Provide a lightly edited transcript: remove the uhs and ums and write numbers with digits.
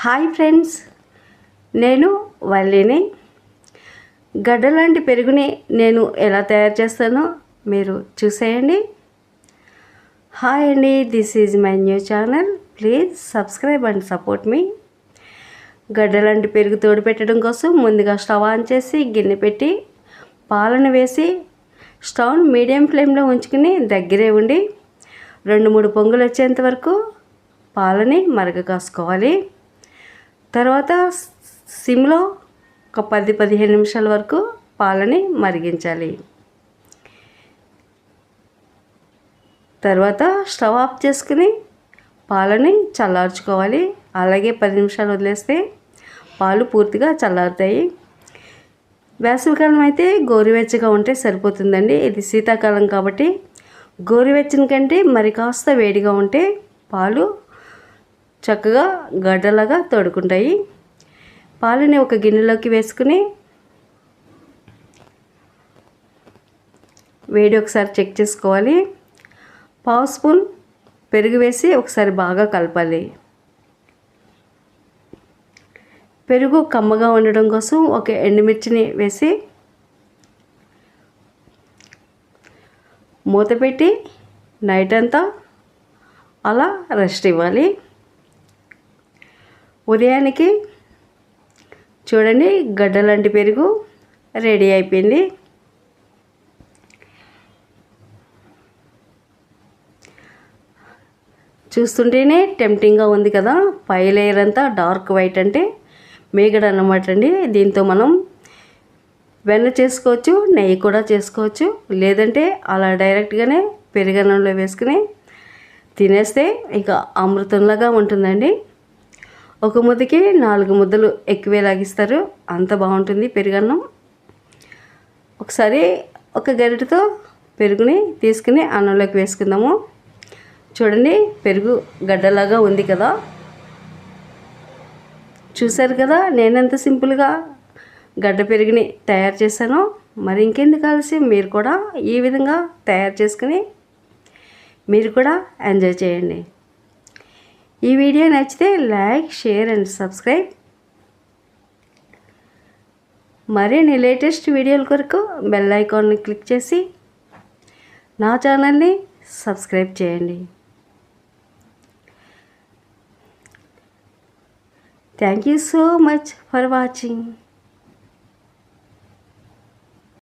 Hi friends, నేను వల్లిని. గడ్డలాంటి పెరుగుని నేను ఎలా తయారు చేస్తానో మీరు చూసేయండి. హాయ్ అండి, this is my new channel. Please subscribe and support me. గడ్డలాంటి పెరుగు తోడు పెట్టడం కోసం ముందుగా స్టవ్ ఆన్ చేసి గిన్నె పెట్టి పాలను వేసి స్టవ్ మీడియం ఫ్లేమ్లో ఉంచుకుని దగ్గరే ఉండి 2-3 పొంగులు వచ్చేంత వరకు పాలని మరగ కాసుకోవాలి. తర్వాత సిమ్లో ఒక 10-15 నిమిషాల వరకు పాలని మరిగించాలి. తర్వాత స్టవ్ ఆఫ్ చేసుకుని పాలని చల్లార్చుకోవాలి. అలాగే 10 నిమిషాలు వదిలేస్తే పాలు పూర్తిగా చల్లారుతాయి. వేసవికాలం అయితే గోరువెచ్చగా ఉంటే సరిపోతుందండి. ఇది శీతాకాలం కాబట్టి గోరువెచ్చని కంటే మరి కాస్త వేడిగా ఉంటే పాలు చక్కగా గడ్డలాగా తోడుకుంటాయి. పాలని ఒక గిన్నెలోకి వేసుకుని వేడి ఒకసారి చెక్ చేసుకోవాలి. 1/2 స్పూన్ పెరుగు వేసి ఒకసారి బాగా కలపాలి. పెరుగు కమ్మగా ఉండడం కోసం ఒక ఎండుమిర్చిని వేసి మూత పెట్టి నైట్ అంతా అలా రెస్ట్ ఇవ్వాలి. ఉదయానికి చూడండి, గడ్డలాంటి పెరుగు రెడీ అయిపోయింది. చూస్తుంటేనే టెంప్టింగ్గా ఉంది కదా. పై లేయర్ అంతా డార్క్ వైట్ అంటే మేగడ అన్నమాట అండి. దీంతో మనం వెన్న చేసుకోవచ్చు, నెయ్యి కూడా చేసుకోవచ్చు. లేదంటే అలా డైరెక్ట్గానే పెరుగన్నంలో వేసుకుని తినేస్తే ఇక అమృతంలాగా ఉంటుందండి. ఒక ముద్దకి 4 ముద్దలు ఎక్కువే లాగిస్తారు, అంత బాగుంటుంది పెరుగన్నం. ఒకసారి ఒక గరిటెతో పెరుగుని తీసుకుని అన్నంలోకి వేసుకుందాము. చూడండి, పెరుగు గడ్డలాగా ఉంది కదా. చూసారు కదా నేనెంత సింపుల్గా గడ్డ పెరుగుని తయారు చేశానో. మరి ఇంకెందుకు ఆలస్యం, మీరు కూడా ఈ విధంగా తయారు చేసుకుని మీరు కూడా ఎంజాయ్ చేయండి. ఈ వీడియో నచ్చితే లైక్, షేర్ అండ్ సబ్స్క్రైబ్. మరిన్ని లేటెస్ట్ వీడియోల కొరకు బెల్ ఐకాన్ని క్లిక్ చేసి నా ఛానల్ని సబ్స్క్రైబ్ చేయండి. Thank you so much for watching.